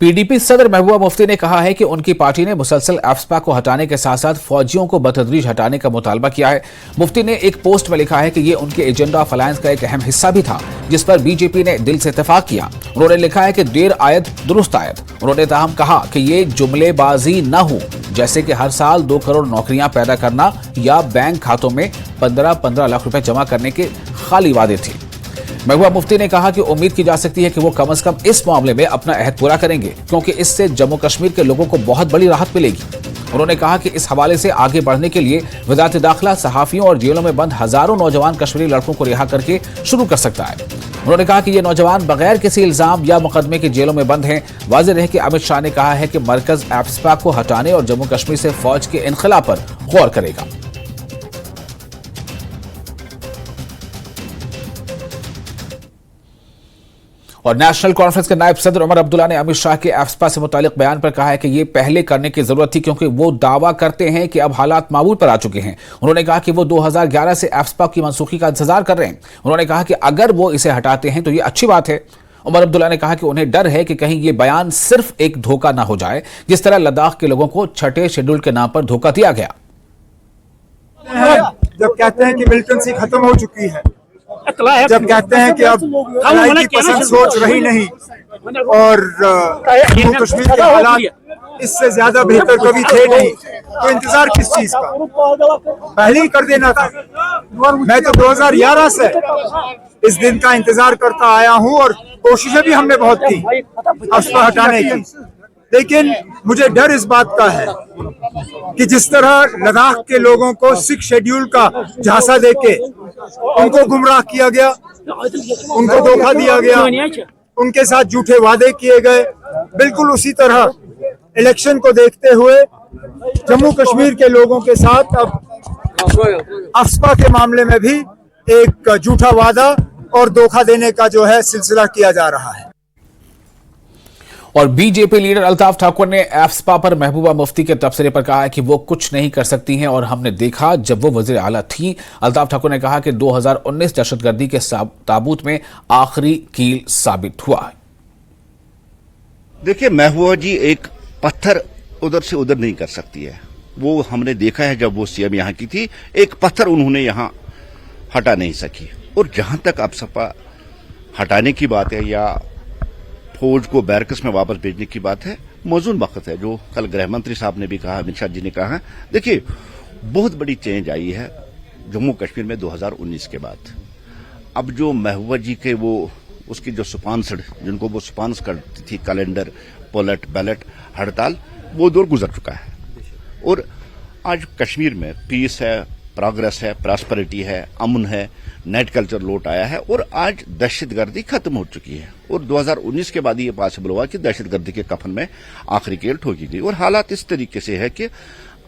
PDP सदर महबूबा मुफ्ती ने कहा है कि उनकी पार्टी ने मुसलसल एफस्पा को हटाने के साथ साथ फौजियों को बतदरीज हटाने का मुतालबा किया है। मुफ्ती ने एक पोस्ट में लिखा है कि ये उनके एजेंडा ऑफ अलायंस का एक अहम हिस्सा भी था, जिस पर बीजेपी ने दिल से इत्तेफाक किया। उन्होंने लिखा है कि देर आयत दुरुस्त आयत। उन्होंने ताहम कहा कि ये जुमलेबाजी न हो, जैसे कि हर साल 2 करोड़ नौकरियां पैदा करना या बैंक खातों में 15-15 लाख रुपए जमा करने के खाली वादे थे। महबूबा मुफ्ती ने कहा कि उम्मीद की जा सकती है कि वो कम से कम इस मामले में अपना अहद पूरा करेंगे, क्योंकि इससे जम्मू कश्मीर के लोगों को बहुत बड़ी राहत मिलेगी। उन्होंने कहा कि इस हवाले से आगे बढ़ने के लिए वजारत दाखिला सहाफियों और जेलों में बंद हजारों नौजवान कश्मीरी लड़कों को रिहा करके शुरू कर सकता है। उन्होंने कहा कि ये नौजवान बगैर किसी इल्जाम या मुकदमे के जेलों में बंद हैं। वाज़ेह रहे कि अमित शाह ने कहा है कि मरकज एफस्पा को हटाने और जम्मू कश्मीर से फौज के इनखला पर गौर करेगा। और नेशनल कॉन्फ्रेंस के नायब सदर उमर अब्दुल्ला ने अमित शाह के एफस्पा से मुतालिक बयान पर कहा है कि ये पहले करने की जरूरत थी, क्योंकि वो दावा करते हैं कि अब हालात मामूल पर आ चुके हैं। उन्होंने कहा कि वो 2011 से एफस्पा की मनसूखी का इंतजार कर रहे हैं। उन्होंने कहा कि अगर वो इसे हटाते हैं तो ये अच्छी बात है। उमर अब्दुल्ला ने कहा कि उन्हें डर है कि कहीं ये बयान सिर्फ एक धोखा ना हो जाए, जिस तरह लद्दाख के लोगों को छठे शेड्यूल के नाम पर धोखा दिया गया। जब कहते हैं कि मिलिटेंसी खत्म हो चुकी है, जब कहते हैं कि अब लड़ाई की पसंद सोच रही नहीं और जम्मू कश्मीर के हालात इससे ज्यादा बेहतर कभी थे नहीं, तो इंतजार किस चीज का? पहले ही कर देना था। मैं तो 2011 से इस दिन का इंतजार करता आया हूं और कोशिशें भी हमने बहुत की एफस्पा हटाने की, लेकिन मुझे डर इस बात का है कि जिस तरह लद्दाख के लोगों को 6 शेड्यूल का झांसा देके उनको गुमराह किया गया, उनको धोखा दिया गया, उनके साथ झूठे वादे किए गए, बिल्कुल उसी तरह इलेक्शन को देखते हुए जम्मू कश्मीर के लोगों के साथ अब एफस्पा के मामले में भी एक झूठा वादा और धोखा देने का जो है सिलसिला किया जा रहा है। और बीजेपी लीडर अल्ताफ ठाकुर ने एफस्पा पर महबूबा मुफ्ती के तबसरे पर कहा है कि वो कुछ नहीं कर सकती हैं और हमने देखा जब वो वज़ीर आला थी। अल्ताफ ठाकुर ने कहा कि 2019 दहशतगर्दी के ताबूत में आखिरी कील साबित हुआ है। देखिए, महबूबा जी एक पत्थर उधर से उधर नहीं कर सकती है। वो हमने देखा है जब वो सीएम यहाँ की थी, एक पत्थर उन्होंने यहाँ हटा नहीं सकी। और जहां तक एफस्पा हटाने की बात है या फौज को बैरकस में वापस भेजने की बात है, मौजूद वक्त है। जो कल गृह मंत्री साहब ने भी कहा, अमित शाह जी ने कहा, देखिए बहुत बड़ी चेंज आई है जम्मू कश्मीर में 2019 के बाद। अब जो महबूबा जी के वो उसकी जो स्पॉन्सर्ड, जिनको वो स्पॉन्स करती थी, कैलेंडर, पोलेट, बैलेट, हड़ताल, वो दौर गुजर चुका है। और आज कश्मीर में पीस है, प्रोग्रेस है, प्रॉस्पेरिटी है, अमन है, नेट कल्चर लौट आया है और आज दहशतगर्दी खत्म हो चुकी है। और 2019 के बाद ये पॉसिबल हुआ कि दहशतगर्दी के कफन में आखिरी कील ठोकी गई। और हालात इस तरीके से है कि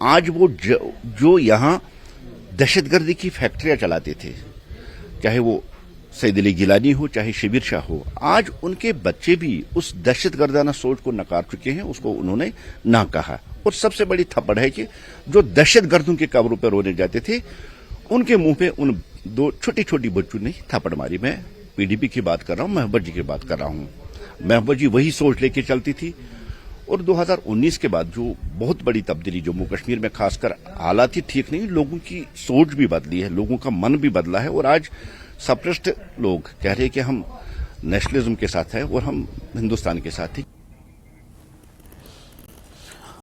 आज वो जो यहां दहशतगर्दी की फैक्ट्रियां चलाते थे, चाहे वो सईद अली गिलानी हो, चाहे शिबिर शाह हो, आज उनके बच्चे भी उस दहशतगर्दाना सोच को नकार चुके हैं, उसको उन्होंने ना कहा। और सबसे बड़ी थप्पड़ है कि जो दहशतगर्दों के कब्रों पर रोने जाते थे, उनके मुंह पे उन 2 छोटी छोटी बच्चों ने थप्पड़ मारी। मैं पीडीपी की बात कर रहा हूं, महबूबा जी की बात कर रहा हूं। महबूबा जी वही सोच लेके चलती थी। और 2019 के बाद जो बहुत बड़ी तब्दीली जम्मू कश्मीर में, खासकर हालात ही ठीक नहीं, लोगों की सोच भी बदली है, लोगों का मन भी बदला है। और आज सप्रेस्ड लोग कह रहे हैं कि हम नेशनलिज्म के साथ हैं और हम हिंदुस्तान के साथ ही।